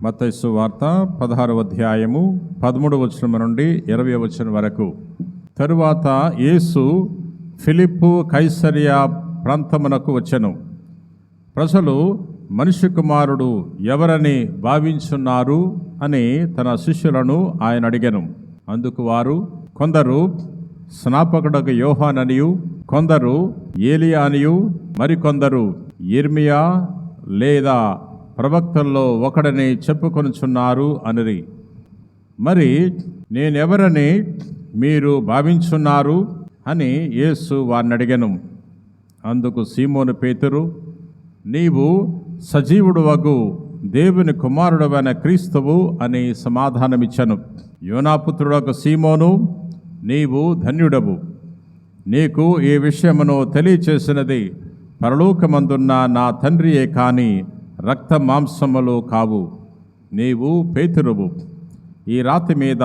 మత్తయి సువార్త 16వ అధ్యాయము 13వ వచనం నుండి 20వ వచనం వరకు. తరువాత యేసు ఫిలిప్పు కైసరియా ప్రాంతమునకు వచ్చెను. ప్రజలు మనిషి కుమారుడు ఎవరని భావించున్నారు అని తన శిష్యులను ఆయన అడిగెను. అందుకు వారు, కొందరు స్నాపకుడకు యోహాననియు, కొందరు ఏలియా అనియు, మరికొందరు యిర్మియా లేదా ప్రవక్తల్లో ఒకడని చెప్పుకొనుచున్నారు అనిరి. మరి నేనెవరని మీరు భావించున్నారు అని యేసు వారిని అడిగెను. అందుకు సీమోను పేతురు, నీవు సజీవుడు వగు దేవుని కుమారుడవైన క్రీస్తువు అని సమాధానమిచ్చను. యోనాపుత్రుడకు సీమోను, నీవు ధన్యుడవు. నీకు ఈ విషయమును తెలియచేసినది పరలోకమందున్న నా తండ్రియే కాని రక్త మాంసములు కావు. నీవు పేతురువు. ఈ రాతి మీద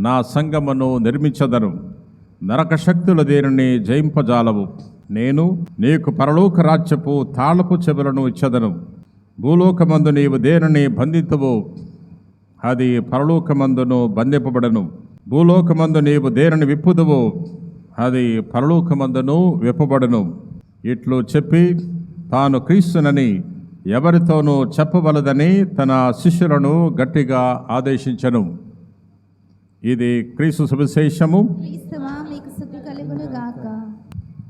నా సంగమును నిర్మించదను. నరక శక్తులు దేనిని జయింపజాలవు. నేను నీకు పరలోక రాజ్యపు తాళపు చెవులను ఇచ్చదను. భూలోకమందు నీవు దేనిని బంధింతువో అది పరలోకమందును బంధింపబడను. భూలోకమందు నీవు దేనిని విప్పుదువో అది పరలోకమందును విప్పబడను. ఇట్లు చెప్పి తాను క్రీస్తునని ఎవరితోనూ చెప్పవలదని తన శిష్యులను గట్టిగా ఆదేశించెను. ఇది క్రీస్తు సువిశేషము.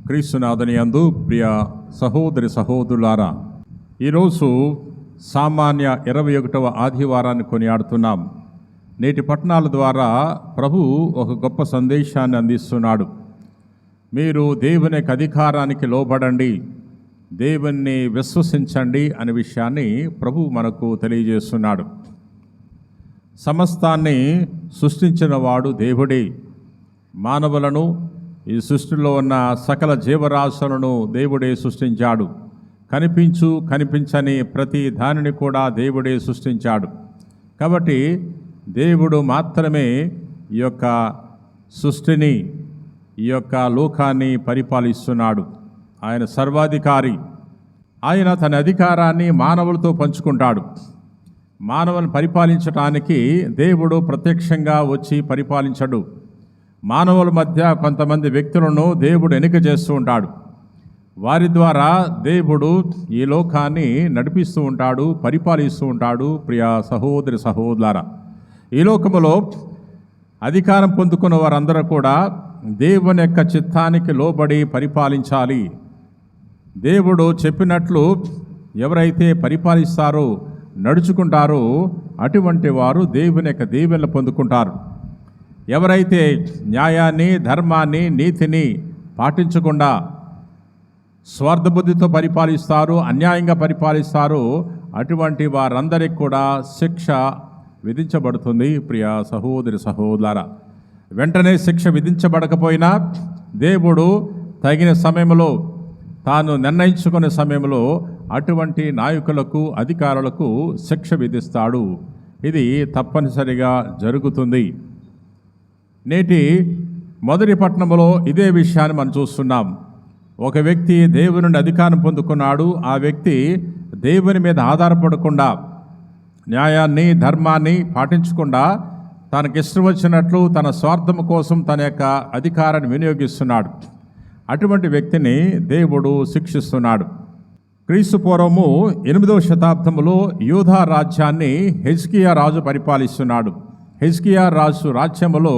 క్రీస్తునాథుని యందు ప్రియ సహోదరి సహోదరులారా, ఈరోజు సామాన్య 21వ ఆదివారాన్ని కొనియాడుతున్నాం. నేటి పట్టణాల ద్వారా ప్రభు ఒక గొప్ప సందేశాన్ని అందిస్తున్నాడు. మీరు దేవుని యొక్క అధికారానికి లోబడండి, దేవుణ్ణి విశ్వసించండి అనే విషయాన్ని ప్రభు మనకు తెలియజేస్తున్నాడు. సమస్తాన్ని సృష్టించిన వాడు దేవుడే. మానవులను, ఈ సృష్టిలో ఉన్న సకల జీవరాశులను దేవుడే సృష్టించాడు. కనిపించని ప్రతి దానిని కూడా దేవుడే సృష్టించాడు. కాబట్టి దేవుడు మాత్రమే ఈ యొక్క సృష్టిని, ఈ యొక్క లోకాన్ని పరిపాలిస్తున్నాడు. ఆయన సర్వాధికారి. ఆయన తన అధికారాన్ని మానవులతో పంచుకుంటాడు. మానవుని పరిపాలించటానికి దేవుడు ప్రత్యక్షంగా వచ్చి పరిపాలించడు. మానవుల మధ్య కొంతమంది వ్యక్తులను దేవుడు ఎన్నిక చేస్తూ ఉంటాడు. వారి ద్వారా దేవుడు ఈ లోకాన్ని నడిపిస్తూ ఉంటాడు, పరిపాలిస్తూ ఉంటాడు. ప్రియ సహోదరి సహోదరులారా, ఈ లోకములో అధికారం పొందుకున్న వారందరూ కూడా దేవుని యొక్క చిత్తానికి లోబడి పరిపాలించాలి. దేవుడు చెప్పినట్లు ఎవరైతే పరిపాలిస్తారో, నడుచుకుంటారో అటువంటి వారు దేవుని యొక్క దీవెనలు పొందుకుంటారు. ఎవరైతే న్యాయాన్ని, ధర్మాన్ని, నీతిని పాటించకుండా స్వార్థబుద్ధితో పరిపాలిస్తారో, అన్యాయంగా పరిపాలిస్తారో అటువంటి వారందరికీ కూడా శిక్ష విధించబడుతుంది. ప్రియ సహోదరి సహోదరులారా, వెంటనే శిక్ష విధించబడకపోయినా దేవుడు తగిన సమయంలో, తాను నిర్ణయించుకునే సమయంలో అటువంటి నాయకులకు, అధికారులకు శిక్ష విధిస్తాడు. ఇది తప్పనిసరిగా జరుగుతుంది. నేటి మొదటి పట్టణంలో ఇదే విషయాన్ని మనం చూస్తున్నాం. ఒక వ్యక్తి దేవుని నుండి అధికారం పొందుకున్నాడు. ఆ వ్యక్తి దేవుని మీద ఆధారపడకుండా, న్యాయాన్ని, ధర్మాన్ని పాటించకుండా తనకిష్టం వచ్చినట్లు తన స్వార్థం కోసం తన యొక్క అధికారాన్ని వినియోగిస్తున్నాడు. అటువంటి వ్యక్తిని దేవుడు శిక్షిస్తున్నాడు. క్రీస్తు పూర్వము 8వ శతాబ్దంలో యూదా రాజ్యాన్ని హెజ్కియా రాజు పరిపాలిస్తున్నాడు. హెజ్కియా రాజు రాజ్యములో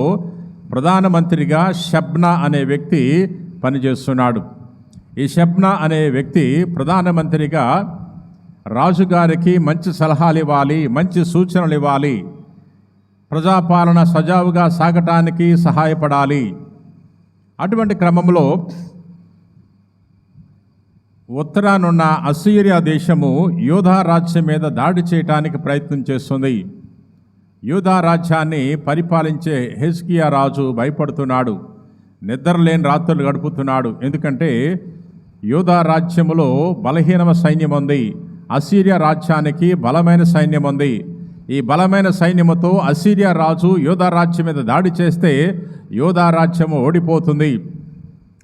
ప్రధానమంత్రిగా షబ్నా అనే వ్యక్తి పనిచేస్తున్నాడు. ఈ షబ్నా అనే వ్యక్తి ప్రధానమంత్రిగా రాజుగారికి మంచి సలహాలు ఇవ్వాలి, మంచి సూచనలు ఇవ్వాలి, ప్రజాపాలన సజావుగా సాగటానికి సహాయపడాలి. అటువంటి క్రమంలో ఉత్తరానున్న అసీరియా దేశము యూదా రాజ్యం మీద దాడి చేయటానికి ప్రయత్నం చేస్తుంది. యూదా రాజ్యాన్ని పరిపాలించే హెజ్కియా రాజు భయపడుతున్నాడు. నిద్రలేని రాత్రులు గడుపుతున్నాడు. ఎందుకంటే యూదా రాజ్యములో బలహీనమైన సైన్యం ఉంది, అసీరియా రాజ్యానికి బలమైన సైన్యం ఉంది. ఈ బలమైన సైన్యముతో అసీరియా రాజు యూదా రాజ్యం మీద దాడి చేస్తే యూదా రాజ్యము ఓడిపోతుంది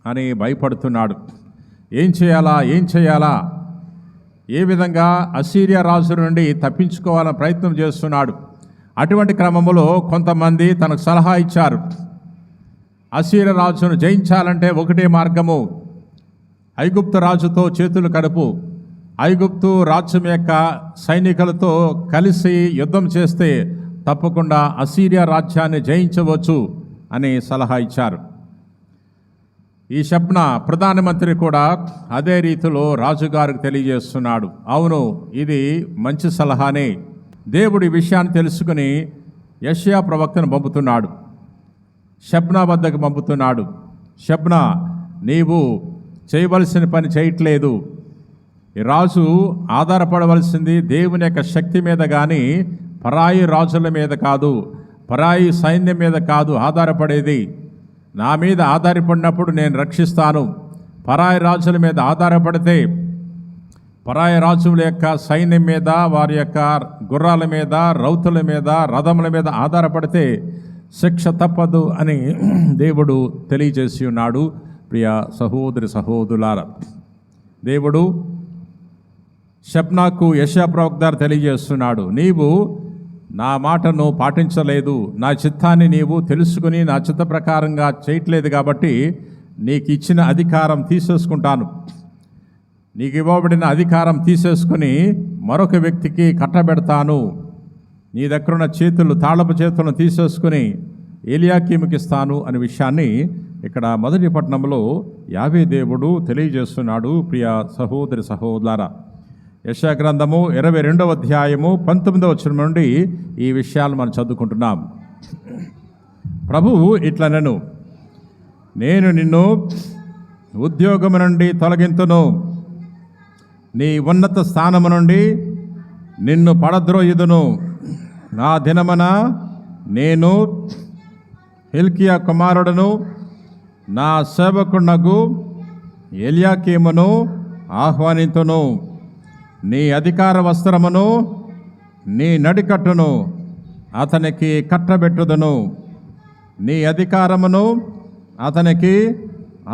అని భయపడుతున్నాడు. ఏం చేయాలా ఏ విధంగా అసీరియా రాజు నుండి తప్పించుకోవాలని ప్రయత్నం చేస్తున్నాడు. అటువంటి క్రమంలో కొంతమంది తనకు సలహా ఇచ్చారు. అసీరియా రాజును జయించాలంటే ఒకటే మార్గము, ఐగుప్తు రాజుతో చేతులు కడుపు, ఐగుప్తు రాజ్యం యొక్క సైనికులతో కలిసి యుద్ధం చేస్తే తప్పకుండా అసీరియా రాజ్యాన్ని జయించవచ్చు అని సలహా ఇచ్చారు. ఈ షబ్నా ప్రధానమంత్రి కూడా అదే రీతిలో రాజుగారికి తెలియజేస్తున్నాడు. అవును, ఇది మంచి సలహానే. దేవుడి విషయాన్ని తెలుసుకుని యెషయా ప్రవక్తను పంపుతున్నాడు, షబ్నా వద్దకు పంపుతున్నాడు. షబ్నా, నీవు చేయవలసిన పని చేయట్లేదు. ఈ రాజు ఆధారపడవలసింది దేవుని యొక్క శక్తి మీద కానీ పరాయి రాజుల మీద కాదు, పరాయి సైన్యం మీద కాదు ఆధారపడేది. నా మీద ఆధారపడినప్పుడు నేను రక్షిస్తాను. పరాయి రాజుల మీద ఆధారపడితే, పరాయి రాజుల యొక్క సైన్యం మీద, వారి యొక్క గుర్రాల మీద, రౌతుల మీద, రథముల మీద ఆధారపడితే శిక్ష తప్పదు అని దేవుడు తెలియజేసి ఉన్నాడు. ప్రియ సహోదరి సహోదరులారా, దేవుడు షబ్నాకు యెషయా ప్రవక్త తెలియజేస్తున్నాడు, నీవు నా మాటను పాటించలేదు, నా చిత్తాన్ని నీవు తెలుసుకుని నా చిత్త ప్రకారంగా చేయట్లేదు కాబట్టి నీకు ఇచ్చిన అధికారం తీసేసుకుంటాను. నీకు ఇవ్వబడిన అధికారం తీసేసుకుని మరొక వ్యక్తికి కట్టబెడతాను. నీ దగ్గరున్న చేతులు, తాళపు చేతులను తీసేసుకుని ఏలియాకీముకి ఇస్తాను అనే విషయాన్ని ఇక్కడ మొదటి పట్టణంలో యావే దేవుడు తెలియజేస్తున్నాడు. ప్రియ సహోదరి సహోదరులారా, యెషయా గ్రంథము 22వ అధ్యాయము 19వ వచనం నుండి ఈ విషయాలు మనం చదువుకుంటున్నాం. ప్రభువు ఇట్లనెను, నేను నిన్ను ఉద్యోగము నుండి తొలగింతును, నీ ఉన్నత స్థానము నుండి నిన్ను పడద్రోయుదును. నా దినమున నేను హిల్కియా కుమారుడును నా సేవకునగు ఎల్యాకీమును ఆహ్వానింతును. నీ అధికార వస్త్రమును నీ నడికట్టును అతనికి కట్టబెట్టుదును. నీ అధికారమును అతనికి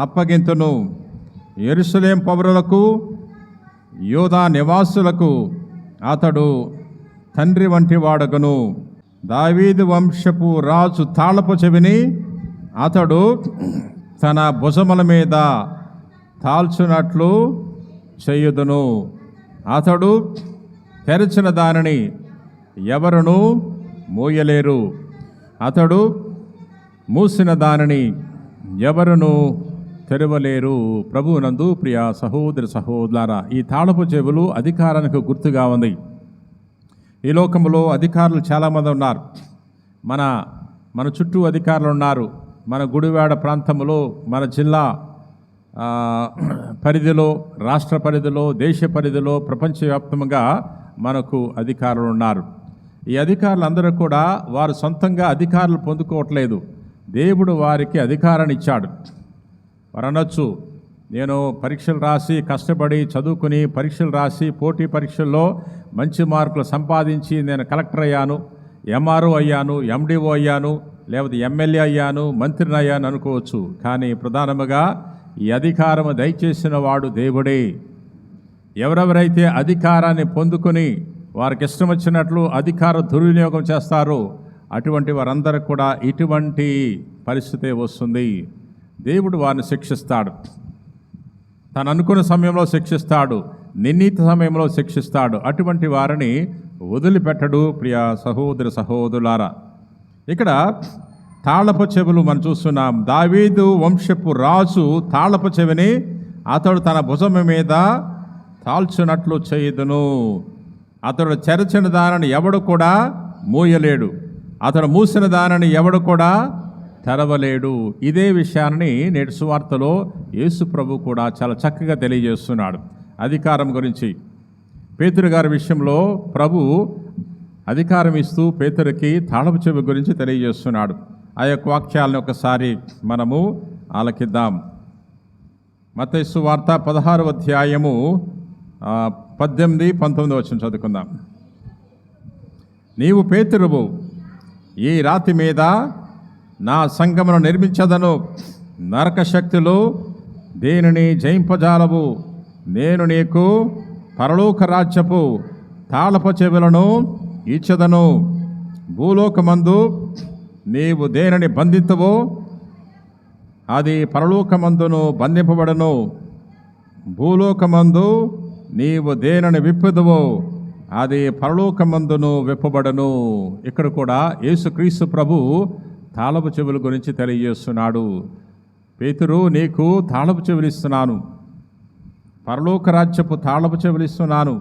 అప్పగింతును. యెరూషలేము పౌరులకు, యూదా నివాసులకు అతడు తండ్రి వంటి వాడగును. దావీదు వంశపు రాజు తాళపు చెవిని అతడు తన భుజముల మీద తాల్చునట్లు చేయుదును. అతడు తెరచిన దానిని ఎవరునూ మూయలేరు, అతడు మూసిన దానిని ఎవరునూ తెరవలేరు. ప్రభువునందు ప్రియ సహోదరి సహోదరులారా, ఈ తాళపు చెవులు అధికారానికి గుర్తుగా ఉంది. ఈ లోకంలో అధికారులు చాలామంది ఉన్నారు. మన చుట్టూ అధికారులు ఉన్నారు. మన గుడివాడ ప్రాంతంలో, మన జిల్లా పరిధిలో, రాష్ట్ర పరిధిలో, దేశ పరిధిలో, ప్రపంచవ్యాప్తంగా మనకు అధికారులు ఉన్నారు. ఈ అధికారులందరూ కూడా వారు సొంతంగా అధికారులు పొందుకోవట్లేదు. దేవుడు వారికి అధికారాన్ని ఇచ్చాడు. వారు అనొచ్చు, నేను పరీక్షలు రాసి, కష్టపడి చదువుకుని పరీక్షలు రాసి, పోటీ పరీక్షల్లో మంచి మార్కులు సంపాదించి నేను కలెక్టర్ అయ్యాను, ఎంఆర్ఓ అయ్యాను, ఎండిఓ అయ్యాను, లేకపోతే ఎమ్మెల్యే అయ్యాను, మంత్రిని అయ్యాను అనుకోవచ్చు. కానీ ప్రధానముగా ఈ అధికారము దయచేసిన వాడు దేవుడే. ఎవరెవరైతే అధికారాన్ని పొందుకొని వారికి ఇష్టం వచ్చినట్లు అధికార దుర్వినియోగం చేస్తారో అటువంటి వారందరూ కూడా ఇటువంటి పరిస్థితే వస్తుంది. దేవుడు వారిని శిక్షిస్తాడు. తను అనుకున్న సమయంలో శిక్షిస్తాడు, నిర్ణీత సమయంలో శిక్షిస్తాడు. అటువంటి వారిని వదిలిపెట్టడు. ప్రియ సహోదరి సహోదరులారా, ఇక్కడ తాళపు చెవులు మనం చూస్తున్నాం. దావీదు వంశపు రాజు తాళపు చెవిని అతడు తన భుజము మీద తాల్చునట్లు చేయుదును. అతడు చెరచిన దానిని ఎవడు కూడా మూయలేడు, అతడు మూసిన దానిని ఎవడు కూడా తెరవలేడు. ఇదే విషయాన్ని నేటి సువార్తలో యేసు ప్రభు కూడా చాలా చక్కగా తెలియజేస్తున్నాడు అధికారం గురించి. పేతురు గారి విషయంలో ప్రభు అధికారం ఇస్తూ పేతురుకి తాళపు చెవి గురించి తెలియజేస్తున్నాడు. ఆ యొక్క వాక్యాలను ఒకసారి మనము ఆలకిద్దాం. మత్తయి సువార్త 16వ అధ్యాయము 18, 19 వచనం చదువుకుందాం. నీవు పేతురువు, ఈ రాతి మీద నా సంఘమును నిర్మించదను, నరక శక్తులు దేనిని జయింపజాలవు. నేను నీకు పరలోక రాజ్యపు తాళపు చెవులను ఇచ్చదను. భూలోకమందు నీవు దేనిని బంధింతువో అది పరలోకమందును బంధింపబడను. భూలోకమందు నీవు దేనిని విప్పుదువో అది పరలోకమందును విప్పబడను. ఇక్కడ కూడా యేసుక్రీస్తు ప్రభు తాళపు చెవుల గురించి తెలియజేస్తున్నాడు. పేతురు, నీకు తాళపు చెవులు ఇస్తున్నాను, పరలోక రాజ్యపు తాళపు చెవులు ఇస్తున్నాను.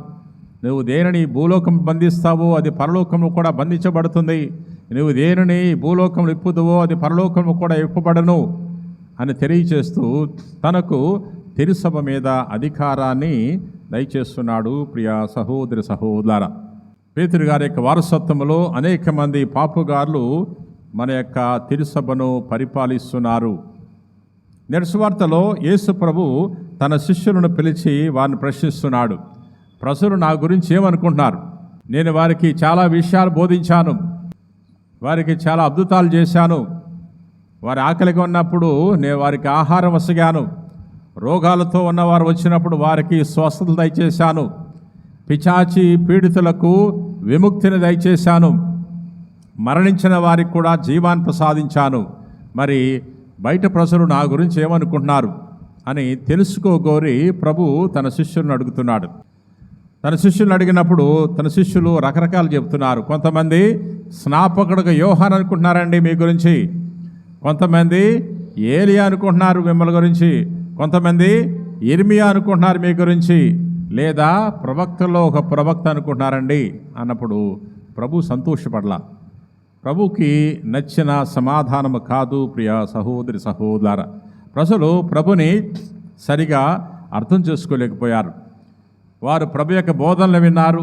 నువ్వు దేనిని భూలోకం బంధిస్తావో అది పరలోకము కూడా బంధించబడుతుంది. నువ్వు దేనిని భూలోకం ఇప్పుదువో అది పరలోకము కూడా ఇప్పబడను అని తెలియచేస్తూ తనకు తిరుసభ మీద అధికారాన్ని దయచేస్తున్నాడు. ప్రియ సహోదరి సహోదరులారా, పేతురు గారి యొక్క వారసత్వంలో అనేక మంది పాపుగారులు మన యొక్క తిరుసభను పరిపాలిస్తున్నారు. నిరసువార్తలో యేసు ప్రభు తన శిష్యులను పిలిచి వారిని ప్రశ్నిస్తున్నాడు. ప్రజలు నా గురించి ఏమనుకుంటున్నారు? నేను వారికి చాలా విషయాలు బోధించాను, వారికి చాలా అద్భుతాలు చేశాను, వారి ఆకలిగా ఉన్నప్పుడు నేను వారికి ఆహారం వసగాను, రోగాలతో ఉన్నవారు వచ్చినప్పుడు వారికి స్వస్థత దయచేశాను, పిచాచి పీడితులకు విముక్తిని దయచేశాను, మరణించిన వారికి కూడా జీవాన్ని ప్రసాదించాను. మరి బయట ప్రజలు నా గురించి ఏమనుకుంటున్నారు అని తెలుసుకోగోరి ప్రభు తన శిష్యులను అడుగుతున్నాడు. తన శిష్యులను అడిగినప్పుడు తన శిష్యులు రకరకాలు చెబుతున్నారు. కొంతమంది స్నాపకుడుగా యోహాన్ అనుకుంటున్నారండి మీ గురించి, కొంతమంది ఏలియా అనుకుంటున్నారు మిమ్మల్ని గురించి, కొంతమంది ఇర్మియా అనుకుంటున్నారు మీ గురించి, లేదా ప్రవక్తల్లో ఒక ప్రవక్త అనుకుంటున్నారండి అన్నప్పుడు ప్రభు సంతోషపడలా. ప్రభుకి నచ్చిన సమాధానము కాదు. ప్రియ సహోదరి సహోదరులారా, ప్రజలు ప్రభుని సరిగా అర్థం చేసుకోలేకపోయారు. వారు ప్రభు యొక్క బోధనలు విన్నారు,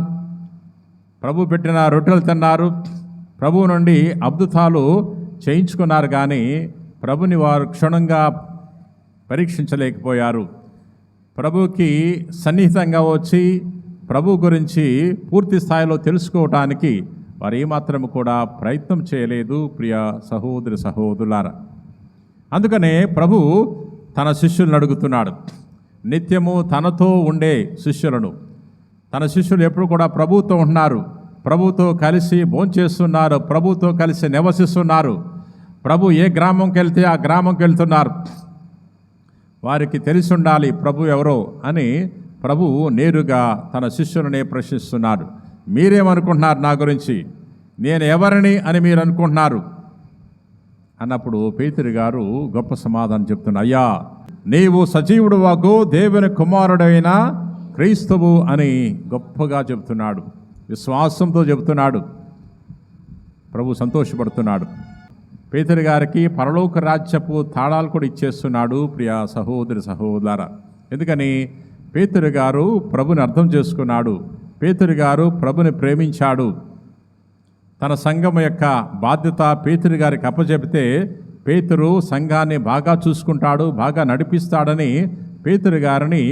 ప్రభు పెట్టిన రొట్టెలు తిన్నారు, ప్రభు నుండి అద్భుతాలు చేయించుకున్నారు, కానీ ప్రభుని వారు క్షుణ్ణంగా పరీక్షించలేకపోయారు. ప్రభుకి సన్నిహితంగా వచ్చి ప్రభు గురించి పూర్తి స్థాయిలో తెలుసుకోవటానికి వారు ఏమాత్రం కూడా ప్రయత్నం చేయలేదు. ప్రియ సహోదరి సహోదరులారా, అందుకనే ప్రభు తన శిష్యులను అడుగుతున్నాడు. నిత్యము తనతో ఉండే శిష్యులను, తన శిష్యులు ఎప్పుడు కూడా ప్రభుతో ఉంటున్నారు, ప్రభుతో కలిసి భోంచేస్తున్నారు, ప్రభుతో కలిసి నివసిస్తున్నారు. ప్రభు ఏ గ్రామంకి వెళ్తే ఆ గ్రామంకి వెళ్తున్నారు. వారికి తెలిసి ఉండాలి ప్రభు ఎవరో అని ప్రభు నేరుగా తన శిష్యులనే ప్రశ్నిస్తున్నాడు. మీరేమనుకుంటున్నారు నా గురించి? నేను ఎవరిని అని మీరు అనుకుంటున్నారు అన్నప్పుడు పేతురు గారు గొప్ప సమాధానం చెప్తున్నా. అయ్యా, నీవు సజీవుడు వాకు దేవుని కుమారుడైన క్రీస్తువు అని గొప్పగా చెబుతున్నాడు, విశ్వాసంతో చెబుతున్నాడు. ప్రభు సంతోషపడుతున్నాడు. పేతురు గారికి పరలోక రాజ్యపు తాళాలు కూడా ఇచ్చేస్తున్నాడు. ప్రియ సహోదరి సహోదరులారా, ఎందుకని పేతురు గారు ప్రభుని అర్థం చేసుకున్నాడు. పేతురు గారు ప్రభుని ప్రేమించాడు. తన సంఘం యొక్క బాధ్యత పేతురు గారికి అప్పచెబితే పేతురు సంఘాన్ని బాగా చూసుకుంటాడు, బాగా నడిపిస్తాడని పేతురు గారిని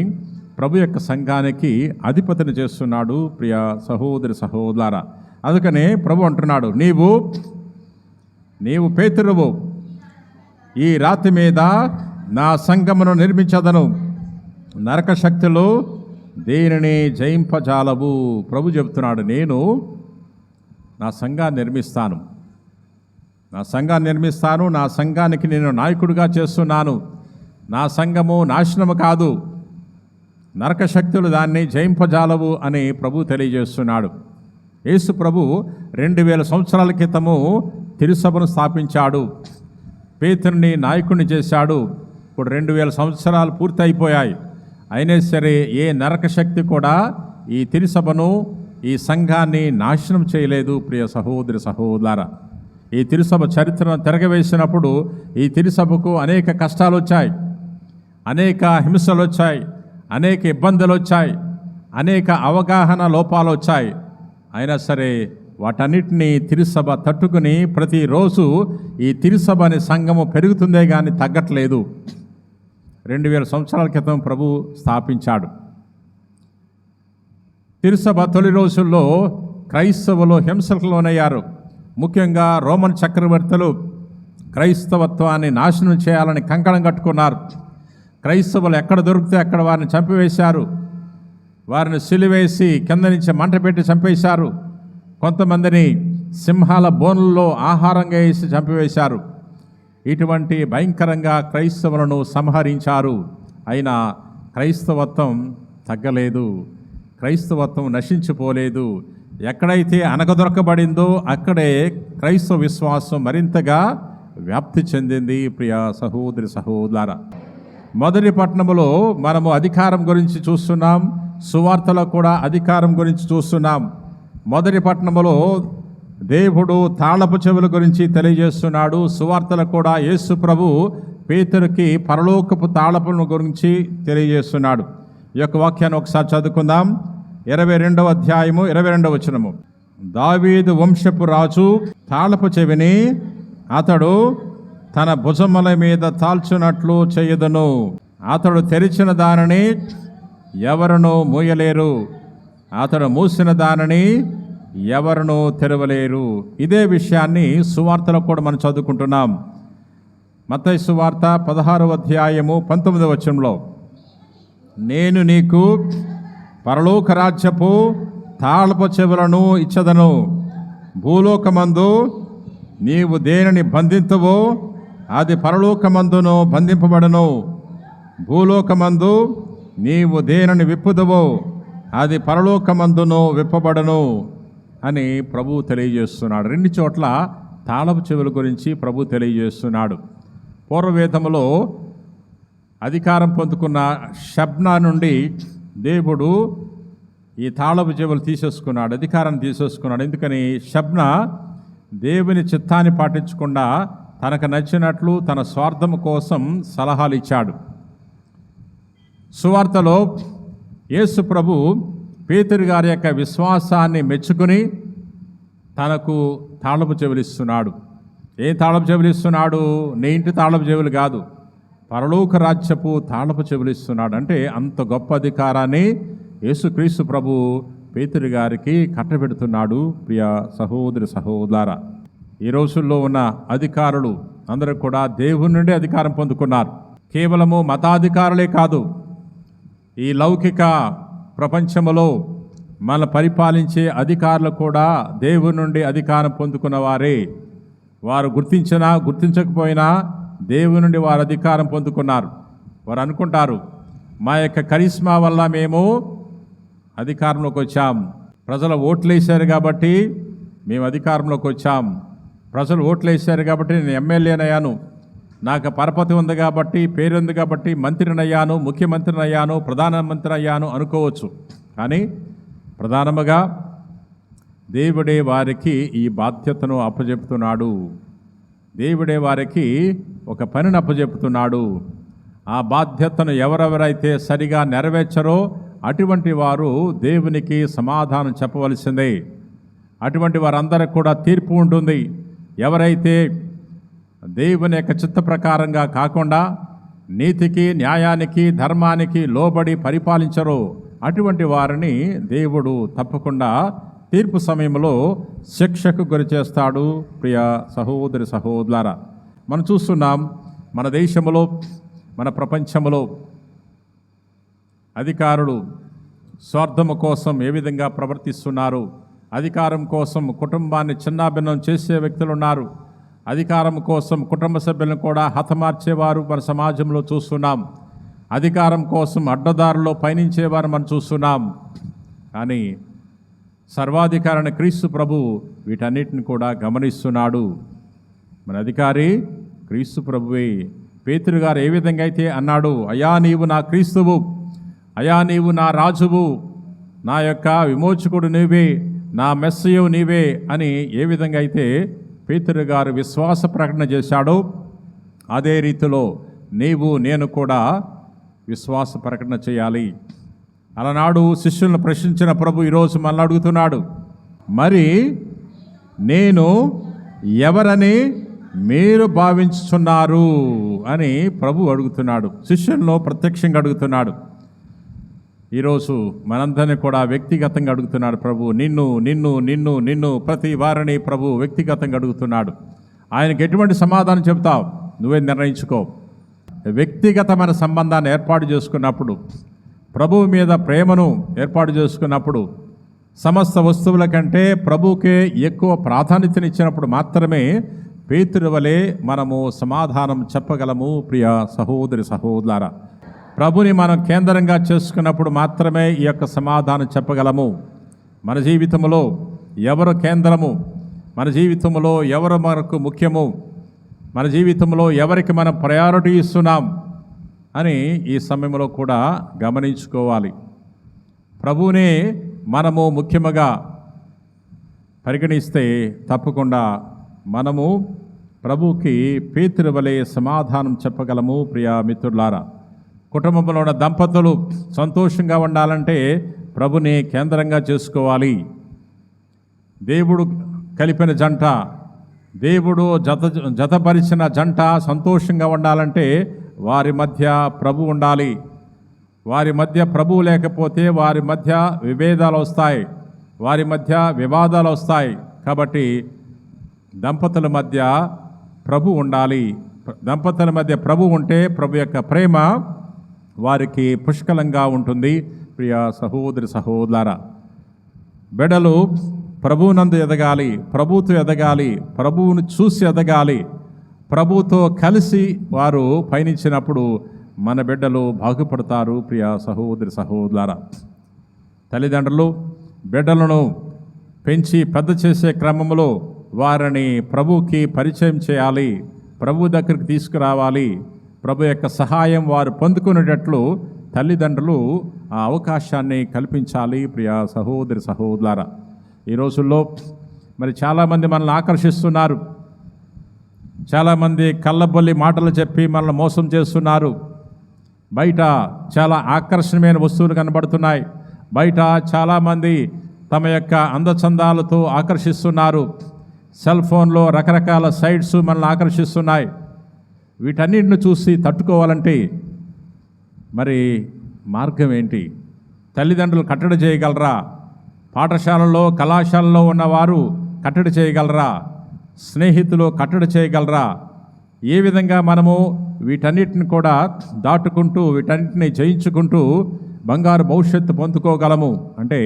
ప్రభు యొక్క సంఘానికి అధిపతిని చేస్తున్నాడు. ప్రియ సహోదరి సహోదరులారా, అందుకనే ప్రభు అంటున్నాడు, నీవు పేతురువు, ఈ రాతి మీద నా సంఘమును నిర్మించదను, నరక శక్తులు దేనిని జయింపజాలవు. ప్రభు చెబుతున్నాడు, నేను నా సంఘాన్ని నిర్మిస్తాను, నా సంఘాన్ని నిర్మిస్తాను, నా సంఘానికి నేను నాయకుడిగా చేస్తున్నాను. నా సంఘము నాశనము కాదు, నరక శక్తులు దాన్ని జయింపజాలవు అని ప్రభు తెలియజేస్తున్నాడు. యేసు ప్రభు 2000 సంవత్సరాల క్రితము తిరుసభను స్థాపించాడు, పేతురుని నాయకుడిని చేశాడు. ఇప్పుడు 2000 సంవత్సరాలు పూర్తి అయిపోయాయి. అయినా సరే ఏ నరక శక్తి కూడా ఈ తిరుసభను, ఈ సంఘాన్ని నాశనం చేయలేదు. ప్రియ సహోదరి సహోదరులారా, ఈ తిరుసభ చరిత్రను తిరగవేసినప్పుడు ఈ తిరుసభకు అనేక కష్టాలు వచ్చాయి, అనేక హింసలు వచ్చాయి, అనేక ఇబ్బందులు వచ్చాయి, అనేక అవగాహన లోపాలు వచ్చాయి. అయినా సరే వాటన్నిటినీ తిరుసభ తట్టుకుని ప్రతిరోజు ఈ తిరుసభ అనే సంఘము పెరుగుతుందే కానీ తగ్గట్లేదు. 2000 సంవత్సరాల క్రితం ప్రభు స్థాపించాడు. తిరుసభ తొలి రోజుల్లో క్రైస్తవులు హింసలకు లోనయ్యారు. ముఖ్యంగా రోమన్ చక్రవర్తులు క్రైస్తవత్వాన్ని నాశనం చేయాలని కంకణం కట్టుకున్నారు. క్రైస్తవులు ఎక్కడ దొరికితే అక్కడ వారిని చంపివేశారు. వారిని సిలువేసి కింద నుంచి మంట పెట్టి చంపేశారు. కొంతమందిని సింహాల బోనుల్లో ఆహారంగా వేసి చంపివేశారు. ఇటువంటి భయంకరంగా క్రైస్తవులను సంహరించారు. అయినా క్రైస్తవత్వం తగ్గలేదు, క్రైస్తవత్వం నశించిపోలేదు. ఎక్కడైతే అనగదొరకబడిందో అక్కడే క్రైస్తవ విశ్వాసం మరింతగా వ్యాప్తి చెందింది. ప్రియ సహోదరి సహోదరులారా, మొదటి పట్టణములో మనము అధికారం గురించి చూస్తున్నాం, సువార్తలో కూడా అధికారం గురించి చూస్తున్నాం. మొదటి పట్టణములో దేవుడు తాళపు చెవుల గురించి తెలియజేస్తున్నాడు. సువార్తలో కూడా యేసు ప్రభు పేతురుకి పరలోకపు తాళపుల గురించి తెలియజేస్తున్నాడు. ఈ యొక్క వాక్యాన్ని ఒకసారి చదువుకుందాం. 22వ అధ్యాయము 22వ వచనము. దావీదు వంశపు రాజు తాళపు చెవిని అతడు తన భుజముల మీద తాల్చున్నట్లు చేయదును. అతడు తెరిచిన దానిని ఎవరునూ మూయలేరు, అతడు మూసిన దానిని ఎవరునూ తెరవలేరు. ఇదే విషయాన్ని సువార్తలో కూడా మనం చదువుకుంటున్నాం. మత్తయి సువార్త 16వ అధ్యాయము 19వ వచనంలో, నేను నీకు పరలోక రాజ్యపు తాళపు చెవులను ఇచ్చదను. భూలోకమందు నీవు దేనిని బంధింతువో అది పరలోకమందును బంధింపబడను, భూలోకమందు నీవు దేనిని విప్పుదువో అది పరలోకమందును విప్పబడను అని ప్రభు తెలియజేస్తున్నాడు. 2 చోట్ల తాళపు చెవుల గురించి ప్రభు తెలియజేస్తున్నాడు. పూర్వవేదములో అధికారం పొందుకున్న షబ్నా నుండి దేవుడు ఈ తాళపు చెవులు తీసేసుకున్నాడు, అధికారాన్ని తీసేసుకున్నాడు. ఎందుకని? షబ్నా దేవుని చిత్తాన్ని పాటించకుండా తనకు నచ్చినట్లు తన స్వార్థం కోసం సలహాలు ఇచ్చాడు. సువార్తలో యేసు ప్రభు పేతురు గారి యొక్క విశ్వాసాన్ని మెచ్చుకుని తనకు తాళపు చెవులు ఇస్తున్నాడు. ఏం తాళపు చెవులు ఇస్తున్నాడు? నీ ఇంటి తాళపు చెవులు కాదు, పరలోక రాజ్యపు తాళపు చెవులు ఇస్తున్నాడు. అంటే అంత గొప్ప అధికారాన్ని యేసుక్రీస్తు ప్రభు పేతురు గారికి కట్టబెడుతున్నాడు. ప్రియ సహోదరి సహోదరులారా, ఈ రోజుల్లో ఉన్న అధికారులు అందరూ కూడా దేవుని నుండి అధికారం పొందుకున్నారు. కేవలము మతాధికారులే కాదు, ఈ లౌకిక ప్రపంచంలో మన పరిపాలించే అధికారులు కూడా దేవుని నుండి అధికారం పొందుకున్న వారే. వారు గుర్తించినా గుర్తించకపోయినా దేవుని నుండి వారు అధికారం పొందుకున్నారు. వారు అనుకుంటారు, మా యొక్క కరిష్మా వల్ల మేము అధికారంలోకి వచ్చాం, ప్రజలు ఓట్లేశారు కాబట్టి మేము అధికారంలోకి వచ్చాం, ప్రజలు ఓట్లేశారు కాబట్టి నేను ఎమ్మెల్యేనయ్యాను, నాకు పరపతి ఉంది కాబట్టి, పేరు ఉంది కాబట్టి మంత్రిని అయ్యాను, ముఖ్యమంత్రిని అయ్యాను, ప్రధానమంత్రి అయ్యాను అనుకోవచ్చు. కానీ ప్రధానముగా దేవుడే వారికి ఈ బాధ్యతను అప్పచెప్తున్నాడు. దేవుడే వారికి ఒక పనిని అప్పచెప్తున్నాడు. ఆ బాధ్యతను ఎవరెవరైతే సరిగా నెరవేర్చరో అటువంటి వారు దేవునికి సమాధానం చెప్పవలసిందే. అటువంటి వారందరికి కూడా తీర్పు ఉంటుంది. ఎవరైతే దేవుని యొక్క చిత్త ప్రకారంగా కాకుండా నీతికి, న్యాయానికి, ధర్మానికి లోబడి పరిపాలించరో అటువంటి వారిని దేవుడు తప్పకుండా తీర్పు సమయంలో శిక్షకు గురి చేస్తాడు. ప్రియ సహోదరి సహోదరులారా, మనం చూస్తున్నాం మన దేశంలో, మన ప్రపంచంలో అధికారులు స్వార్థము కోసం ఏ విధంగా ప్రవర్తిస్తున్నారు. అధికారం కోసం కుటుంబాన్ని చిన్నాభిన్నం చేసే వ్యక్తులు ఉన్నారు. అధికారం కోసం కుటుంబ సభ్యులను కూడా హతమార్చేవారు మన సమాజంలో చూస్తున్నాం. అధికారం కోసం అడ్డదారుల్లో పయనించేవారు మనం చూస్తున్నాం. కానీ సర్వాధికారాన్ని క్రీస్తు ప్రభు వీటన్నిటిని కూడా గమనిస్తున్నాడు. మన అధికారి క్రీస్తు ప్రభువే. పేతురు గారు ఏ విధంగా అయితే అన్నాడు, అయా నీవు నా క్రీస్తువు, అయా నీవు నా రాజువు, నా యొక్క విమోచకుడు నీవే, నా మెస్సయు నీవే అని ఏ విధంగా అయితే పేతురు గారు విశ్వాస ప్రకటన చేశాడో అదే రీతిలో నీవు నేను కూడా విశ్వాస ప్రకటన చేయాలి. అలనాడు శిష్యులను ప్రశ్నించిన ప్రభు ఈరోజు మనల్ని అడుగుతున్నాడు, మరి నేను ఎవరని మీరు భావించుచున్నారు అని ప్రభు అడుగుతున్నాడు. శిష్యులను ప్రత్యక్షంగా అడుగుతున్నాడు. ఈరోజు మనందరినీ కూడా వ్యక్తిగతంగా అడుగుతున్నాడు ప్రభు. నిన్ను నిన్ను నిన్ను నిన్ను ప్రతి వారిని ప్రభు వ్యక్తిగతంగా అడుగుతున్నాడు. ఆయనకి ఎటువంటి సమాధానం చెప్తావు నువ్వే నిర్ణయించుకో. వ్యక్తిగతమైన సంబంధాన్ని ఏర్పాటు చేసుకున్నప్పుడు ప్రభువు మీద ప్రేమను ఏర్పాటు చేసుకున్నప్పుడు, సమస్త వస్తువుల కంటే ప్రభువుకే ఎక్కువ ప్రాధాన్యతనిచ్చినప్పుడు మాత్రమే పేతురు వలె మనము సమాధానం చెప్పగలము. ప్రియ సహోదరి సహోదరులారా, ప్రభుని మనం కేంద్రంగా చేసుకున్నప్పుడు మాత్రమే ఈ యొక్క సమాధానం చెప్పగలము. మన జీవితంలో ఎవరు కేంద్రము, మన జీవితంలో ఎవరు మనకు ముఖ్యము, మన జీవితంలో ఎవరికి మనం ప్రయారిటీ ఇస్తున్నాం అని ఈ సమయంలో కూడా గమనించుకోవాలి. ప్రభువునే మనము ముఖ్యముగా పరిగణిస్తే తప్పకుండా మనము ప్రభువుకి పేతురు వలె సమాధానం చెప్పగలము. ప్రియా మిత్రులారా, కుటుంబంలో ఉన్న దంపతులు సంతోషంగా ఉండాలంటే ప్రభుని కేంద్రంగా చేసుకోవాలి. దేవుడు కలిపిన జంట, దేవుడు జతపరిచిన జంట సంతోషంగా ఉండాలంటే వారి మధ్య ప్రభు ఉండాలి. వారి మధ్య ప్రభువు లేకపోతే వారి మధ్య విభేదాలు వస్తాయి, వారి మధ్య వివాదాలు వస్తాయి. కాబట్టి దంపతుల మధ్య ప్రభు ఉండాలి. దంపతుల మధ్య ప్రభు ఉంటే ప్రభు యొక్క ప్రేమ వారికి పుష్కలంగా ఉంటుంది. ప్రియ సహోదరి సహోదరులారా, బిడ్డలు ప్రభువునందు ఎదగాలి, ప్రభువుతో ఎదగాలి, ప్రభువును చూసి ఎదగాలి. ప్రభువుతో కలిసి వారు పయనించినప్పుడు మన బిడ్డలు బాగుపడతారు. ప్రియ సహోదరి సహోదరులారా, తల్లిదండ్రులు బిడ్డలను పెంచి పెద్ద చేసే క్రమంలో వారిని ప్రభువుకి పరిచయం చేయాలి, ప్రభు దగ్గరికి తీసుకురావాలి. ప్రభు యొక్క సహాయం వారు పొందుకునేటట్లు తల్లిదండ్రులు ఆ అవకాశాన్ని కల్పించాలి. ప్రియ సహోదరి సహోదరులారా, ఈ రోజుల్లో మరి చాలామంది మనల్ని ఆకర్షిస్తున్నారు. చాలామంది కళ్ళబొల్లి మాటలు చెప్పి మనల్ని మోసం చేస్తున్నారు. బయట చాలా ఆకర్షణీయమైన వస్తువులు కనబడుతున్నాయి. బయట చాలామంది తమ యొక్క అందచందాలతో ఆకర్షిస్తున్నారు. సెల్ ఫోన్లో రకరకాల సైట్స్ మనల్ని ఆకర్షిస్తున్నాయి. వీటన్నిటిని చూసి తట్టుకోవాలంటే మరి మార్గం ఏంటి? తల్లిదండ్రులు కట్టడి చేయగలరా? పాఠశాలలో కళాశాలలో ఉన్నవారు కట్టడి చేయగలరా? స్నేహితులు కట్టడి చేయగలరా? ఏ విధంగా మనము వీటన్నిటిని కూడా దాటుకుంటూ వీటన్నిటిని జయించుకుంటూ బంగారు భవిష్యత్తు పొందుకోగలము అంటే,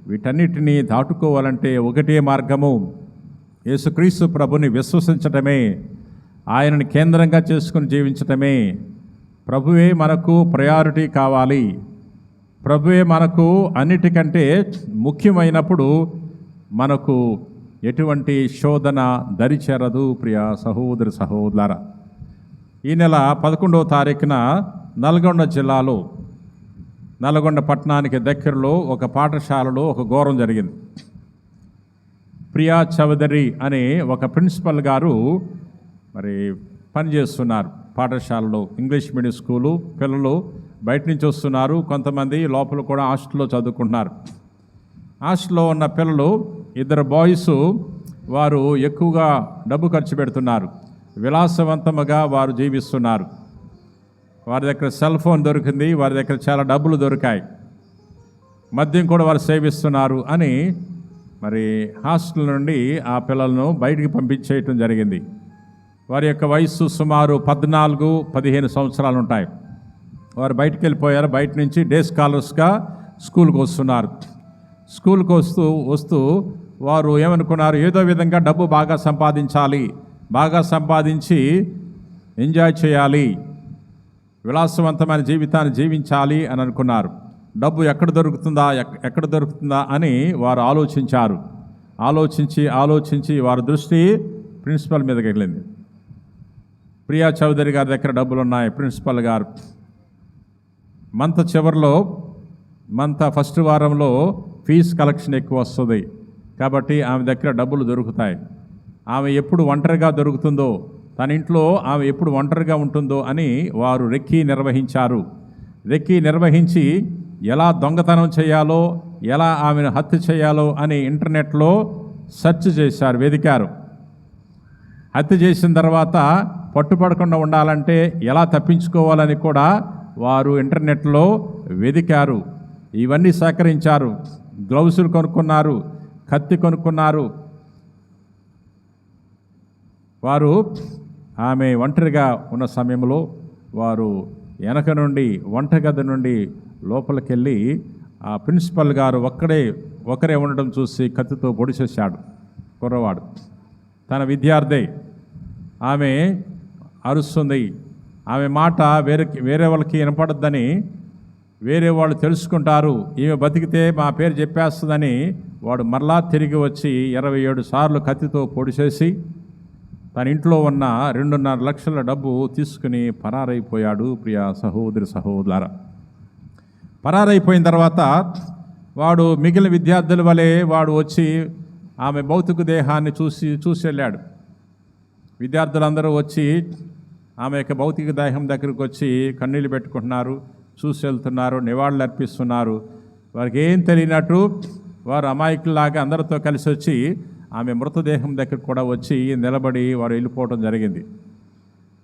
వీటన్నిటిని దాటుకోవాలంటే ఒకటే మార్గము, యేసుక్రీస్తు ప్రభుని విశ్వసించటమే, ఆయనను కేంద్రంగా చేసుకుని జీవించటమే. ప్రభువే మనకు ప్రయారిటీ కావాలి. ప్రభువే మనకు అన్నిటికంటే ముఖ్యమైనప్పుడు మనకు ఎటువంటి శోధన దరిచేరదు. ప్రియ సహోదరి సహోదరులారా, ఈ నెల 11వ తారీఖున నల్గొండ జిల్లాలో నల్గొండ పట్టణానికి దగ్గరలో ఒక పాఠశాలలో ఒక ఘోరం జరిగింది. ప్రియా చౌదరి అనే ఒక ప్రిన్సిపల్ గారు మరి పనిచేస్తున్నారు పాఠశాలలో. ఇంగ్లీష్ మీడియం స్కూలు, పిల్లలు బయట నుంచి వస్తున్నారు, కొంతమంది లోపల కూడా హాస్టల్లో చదువుకుంటున్నారు. హాస్టల్లో ఉన్న పిల్లలు, 2 బాయ్స్, వారు ఎక్కువగా డబ్బు ఖర్చు పెడుతున్నారు, విలాసవంతముగా వారు జీవిస్తున్నారు. వారి దగ్గర సెల్ ఫోన్ దొరికింది, వారి దగ్గర చాలా డబ్బులు దొరికాయి, మద్యం కూడా వారు సేవిస్తున్నారు అని మరి హాస్టల్ నుండి ఆ పిల్లలను బయటికి పంపించేయటం జరిగింది. వారి యొక్క వయస్సు సుమారు 14-15 సంవత్సరాలు ఉంటాయి. వారు బయటికి వెళ్ళిపోయారు. బయట నుంచి డే స్కాలర్స్గా స్కూల్కి వస్తున్నారు. స్కూల్కి వస్తూ వారు ఏమనుకున్నారు, ఏదో విధంగా డబ్బు బాగా సంపాదించాలి, బాగా సంపాదించి ఎంజాయ్ చేయాలి, విలాసవంతమైన జీవితాన్ని జీవించాలి అని అనుకున్నారు. డబ్బు ఎక్కడ దొరుకుతుందా అని వారు ఆలోచించి వారి దృష్టి ప్రిన్సిపల్ మీదకి వెళ్ళింది. ప్రియా చౌదరి గారి దగ్గర డబ్బులు ఉన్నాయి. ప్రిన్సిపల్ గారు మంత్ ఫస్ట్ వారంలో ఫీజు కలెక్షన్ ఎక్కువ వస్తుంది కాబట్టి ఆమె దగ్గర డబ్బులు దొరుకుతాయి. ఆమె ఎప్పుడు ఒంటరిగా దొరుకుతుందో, తన ఇంట్లో ఆమె ఎప్పుడు ఒంటరిగా ఉంటుందో అని వారు రెక్కీ నిర్వహించి ఎలా దొంగతనం చేయాలో, ఎలా ఆమెను హత్య చేయాలో అని ఇంటర్నెట్లో సెర్చ్ చేశారు, వెదికారు. హత్య చేసిన తర్వాత పట్టుపడకుండా ఉండాలంటే ఎలా తప్పించుకోవాలని కూడా వారు ఇంటర్నెట్లో వెదికారు. ఇవన్నీ సేకరించారు. గ్లౌజులు కొనుక్కున్నారు, కత్తి కొనుక్కున్నారు. వారు ఆమె ఒంటరిగా ఉన్న సమయంలో వారు వెనక నుండి వంటగది నుండి లోపలికెళ్ళి ఆ ప్రిన్సిపల్ గారు ఒకరే ఉండడం చూసి కత్తితో పొడిచేశాడు. కుర్రవాడు తన విద్యార్థి. ఆమె అరుస్తుంది. ఆమె మాట వేరే వాళ్ళకి వినపడద్దని వేరే వాళ్ళు తెలుసుకుంటారు, ఈమె బతికితే మా పేరు చెప్పేస్తుందని వాడు మరలా తిరిగి వచ్చి 27 సార్లు కత్తితో పొడిచేసి తన ఇంట్లో ఉన్న 2.5 లక్షల డబ్బు తీసుకుని పరారైపోయాడు. ప్రియ సహోదరి సహోదరులారా, పరారైపోయిన తర్వాత వాడు మిగిలిన విద్యార్థుల వలె వాడు వచ్చి ఆమె భౌతిక దేహాన్ని చూసి వెళ్ళాడు. విద్యార్థులందరూ వచ్చి ఆమె యొక్క భౌతిక దేహం దగ్గరికి వచ్చి కన్నీళ్ళు పెట్టుకుంటున్నారు, చూసి వెళ్తున్నారు, నివాళులు అర్పిస్తున్నారు. వారికి ఏం తెలియనట్టు వారు అమాయకుల్లాగా అందరితో కలిసి వచ్చి ఆమె మృతదేహం దగ్గర కూడా వచ్చి నిలబడి వారు వెళ్ళిపోవడం జరిగింది.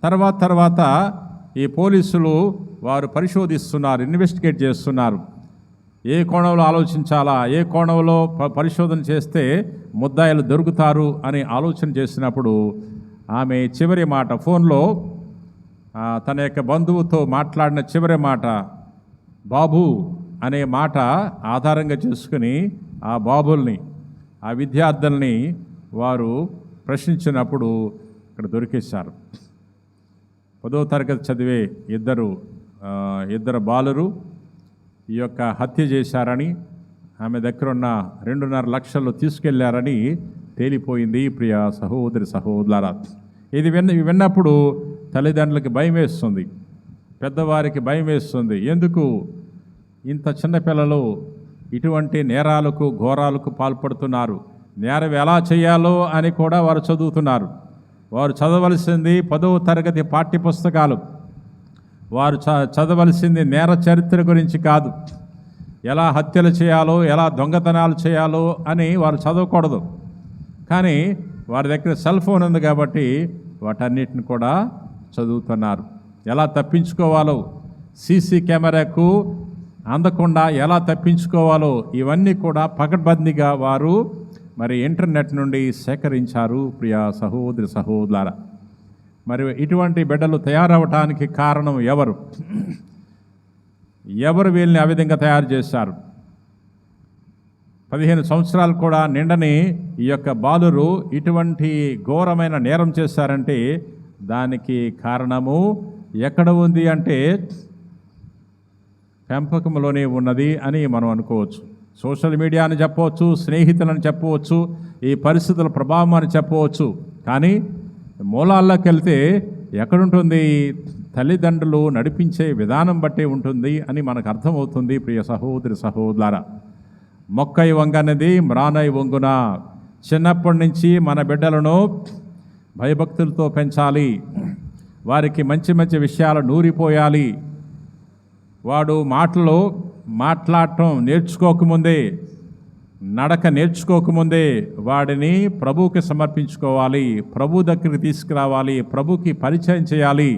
తర్వాత ఈ పోలీసులు వారు పరిశోధిస్తున్నారు, ఇన్వెస్టిగేట్ చేస్తున్నారు. ఏ కోణంలో ఆలోచించాలా, ఏ కోణంలో పరిశోధన చేస్తే ముద్దాయిలు దొరుకుతారు అని ఆలోచన చేసినప్పుడు ఆమె చివరి మాట ఫోన్లో తన యొక్క బంధువుతో మాట్లాడిన చివరి మాట బాబు అనే మాట ఆధారంగా చేసుకుని ఆ బాబుల్ని, ఆ విద్యార్థుల్ని వారు ప్రశ్నించినప్పుడు ఇక్కడ దొరికేశారు. 10వ తరగతి చదివే ఇద్దరు బాలురు ఈ యొక్క హత్య చేశారని, ఆమె దగ్గరున్న 2.5 లక్షలు తీసుకెళ్లారని తేలిపోయింది. ప్రియ సహోదరి సహోదరులారా, ఇది విన్నప్పుడు తల్లిదండ్రులకి భయం వేస్తుంది, పెద్దవారికి భయం వేస్తుంది. ఎందుకు ఇంత చిన్నపిల్లలు ఇటువంటి నేరాలకు ఘోరాలకు పాల్పడుతున్నారు? నేరం ఎలా చేయాలో అని కూడా వారు చదువుతున్నారు. వారు చదవలసింది 10వ తరగతి పాఠ్యపుస్తకాలు. వారు చదవలసింది నేర చరిత్ర గురించి కాదు. ఎలా హత్యలు చేయాలో, ఎలా దొంగతనాలు చేయాలో అని వారు చదవకూడదు. కానీ వారి దగ్గర సెల్ ఫోన్ ఉంది కాబట్టి వాటన్నిటిని కూడా చదువుతున్నారు. ఎలా తప్పించుకోవాలో, సీసీ కెమెరాకు అందకుండా ఎలా తప్పించుకోవాలో ఇవన్నీ కూడా పకడ్బందీగా వారు మరి ఇంటర్నెట్ నుండి సేకరించారు. ప్రియ సహోదరి సహోదరులారా, మరి ఇటువంటి బిడ్డలు తయారవటానికి కారణం ఎవరు వీళ్ళని ఆ విధంగా తయారు చేశారు? 15 సంవత్సరాలు కూడా నిండని ఈ యొక్క బాలురు ఇటువంటి ఘోరమైన నేరం చేశారంటే దానికి కారణము ఎక్కడ ఉంది అంటే పెంపకంలోనే ఉన్నది అని మనం అనుకోవచ్చు. సోషల్ మీడియా అని చెప్పవచ్చు, స్నేహితులని చెప్పవచ్చు, ఈ పరిస్థితుల ప్రభావం అని చెప్పవచ్చు. కానీ మూలాల్లోకి వెళ్తే ఎక్కడుంటుంది? తల్లిదండ్రులు నడిపించే విధానం బట్టే ఉంటుంది అని మనకు అర్థమవుతుంది. ప్రియ సహోదరి సహోదరులారా, మొక్కై వంగనది మ్రానై వంగున. చిన్నప్పటి నుంచి మన బిడ్డలను భయభక్తులతో పెంచాలి, వారికి మంచి మంచి విషయాలు నూరిపోయాలి. వాడు మాట్లాడటం నేర్చుకోకముందే, నడక నేర్చుకోకముందే వాడిని ప్రభువుకి సమర్పించుకోవాలి, ప్రభు దగ్గరికి తీసుకురావాలి, ప్రభుకి పరిచయం చేయాలి.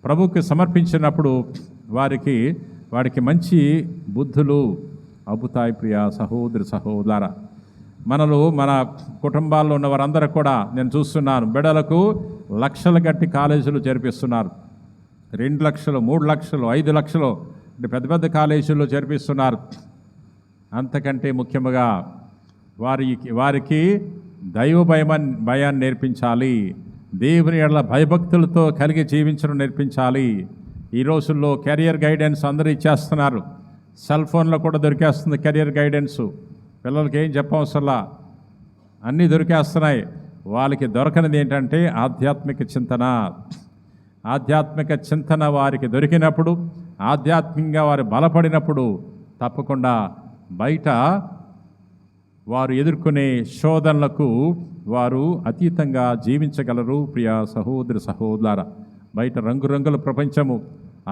ప్రభుకి సమర్పించినప్పుడు వాడికి మంచి బుద్ధులు అబ్బుతాయి. ప్రియ సహోదరి సహోదరులారా, మన కుటుంబాల్లో ఉన్న వారందరూ కూడా నేను చూస్తున్నాను, బిడ్డలకు లక్షలు కట్టి కాలేజీలు చేర్పిస్తున్నారు. 2 లక్షలు, 3 లక్షలు, 5 లక్షలు అంటే పెద్ద పెద్ద కాలేజీల్లో చేర్పిస్తున్నారు. అంతకంటే ముఖ్యంగా వారికి దైవ భయాన్ని నేర్పించాలి, దేవుని ఎడల భయభక్తులతో కలిగి జీవించడం నేర్పించాలి. ఈ రోజుల్లో కెరియర్ గైడెన్స్ అందరూ ఇచ్చేస్తున్నారు. సెల్ ఫోన్లో కూడా దొరికేస్తుంది కెరియర్ గైడెన్సు. పిల్లలకి ఏం చెప్పవసరలా, అన్నీ దొరికేస్తున్నాయి. వాళ్ళకి దొరకనిది ఏంటంటే ఆధ్యాత్మిక చింతన వారికి దొరికినప్పుడు, ఆధ్యాత్మికంగా వారు బలపడినప్పుడు తప్పకుండా బయట వారు ఎదుర్కొనే శోధనలకు వారు అతీతంగా జీవించగలరు. ప్రియ సహోదరి సహోదరులారా, బయట రంగురంగుల ప్రపంచము,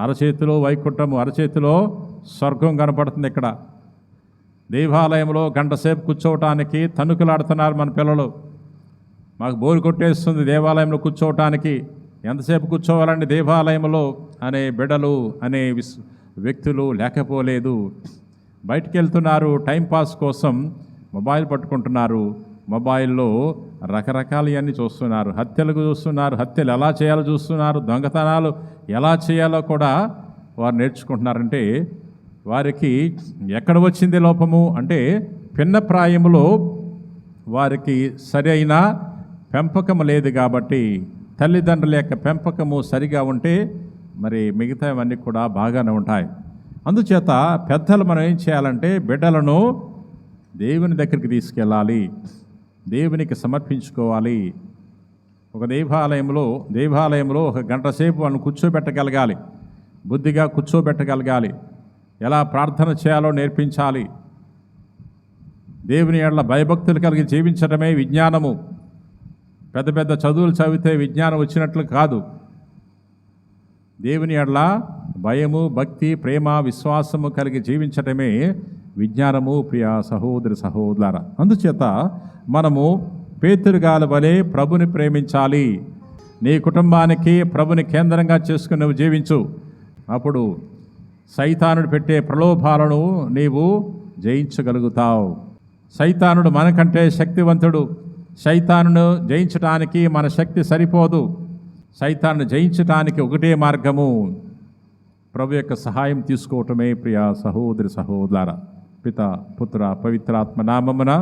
అరచేతిలో వైకుంఠము, అరచేతిలో స్వర్గం కనపడుతుంది. ఇక్కడ దేవాలయంలో గంట సేపు కూర్చోవటానికి తణుకులాడుతున్నారు మన పిల్లలు. మాకు బోరు కొట్టేస్తుంది దేవాలయంలో కూర్చోవటానికి, ఎంతసేపు కూర్చోవాలండి దేవాలయంలో అనే బిడ్డలు, అనే వ్యక్తులు లేకపోలేదు. బయటికి వెళ్తున్నారు, టైంపాస్ కోసం మొబైల్ పట్టుకుంటున్నారు. మొబైల్లో రకరకాలవన్నీ చూస్తున్నారు, హత్యలకు చూస్తున్నారు, హత్యలు ఎలా చేయాలో చూస్తున్నారు, దొంగతనాలు ఎలా చేయాలో కూడా వారు నేర్చుకుంటున్నారంటే వారికి ఎక్కడ వచ్చింది లోపము అంటే పిన్న ప్రాయములో వారికి సరైన పెంపకం లేదు కాబట్టి, తల్లిదండ్రుల యొక్క పెంపకము సరిగా ఉంటే మరి మిగతావన్నీ కూడా బాగానే ఉంటాయి. అందుచేత పెద్దలు మనం ఏం చేయాలంటే బిడ్డలను దేవుని దగ్గరికి తీసుకెళ్ళాలి, దేవునికి సమర్పించుకోవాలి. ఒక దేవాలయంలో ఒక గంట సేపు వాళ్ళని కూర్చోబెట్టగలగాలి, బుద్ధిగా కూర్చోబెట్టగలగాలి, ఎలా ప్రార్థన చేయాలో నేర్పించాలి. దేవుని యెడల భయభక్తులు కలిగి జీవించడమే విజ్ఞానము. పెద్ద పెద్ద చదువులు చదివితే విజ్ఞానం వచ్చినట్లు కాదు. దేవుని యెడల భయము, భక్తి, ప్రేమ, విశ్వాసము కలిగి జీవించడమే విజ్ఞానము. ప్రియ సహోదరి సహోదరులారా, అందుచేత మనము పేతురుగాల వలె ప్రభుని ప్రేమించాలి. నీ కుటుంబానికి ప్రభుని కేంద్రంగా చేసుకుని నువ్వు జీవించు. అప్పుడు సైతానుడు పెట్టే ప్రలోభాలను నీవు జయించగలుగుతావు. సైతానుడు మనకంటే శక్తివంతుడు. సైతానును జయించటానికి మన శక్తి సరిపోదు. సైతాన్ని జయించటానికి ఒకటే మార్గము, ప్రభు యొక్క సహాయం తీసుకోవటమే. ప్రియ సహోదరి సహోదరులారా, పిత పుత్ర పవిత్రాత్మ నామమున